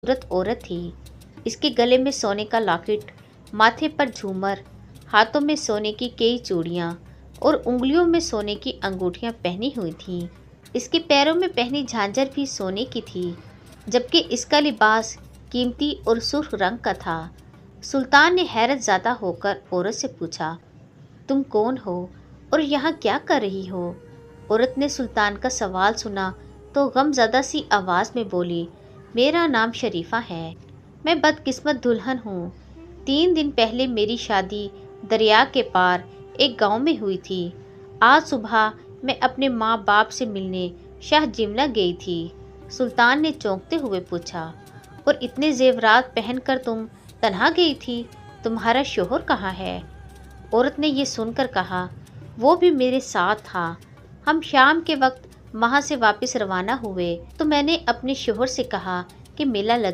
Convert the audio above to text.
खूबसूरत औरत थी। इसके गले में सोने का लॉकेट, माथे पर झूमर, हाथों में सोने की कई चूड़ियाँ और उंगलियों में सोने की अंगूठियाँ पहनी हुई थीं। इसके पैरों में पहनी झांझर भी सोने की थी, जबकि इसका लिबास कीमती और सुर्ख रंग का था। सुल्तान ने हैरत ज़्यादा होकर औरत से पूछा, तुम कौन हो और यहाँ क्या कर रही हो? औरत ने सुल्तान का सवाल सुना तो गमज़दा सी आवाज़ में बोली, मेरा नाम शरीफा है। मैं बदकिस्मत दुल्हन हूँ। 3 दिन पहले मेरी शादी दरिया के पार एक गांव में हुई थी। आज सुबह मैं अपने माँ बाप से मिलने शाह जिमना गई थी। सुल्तान ने चौंकते हुए पूछा, और इतने जेवरात पहनकर तुम तन्हा गई थी? तुम्हारा शोहर कहाँ है? औरत ने ये सुनकर कहा, वो भी मेरे साथ था। हम शाम के वक्त वहाँ से वापस रवाना हुए तो मैंने अपने शोहर से कहा कि मेला लग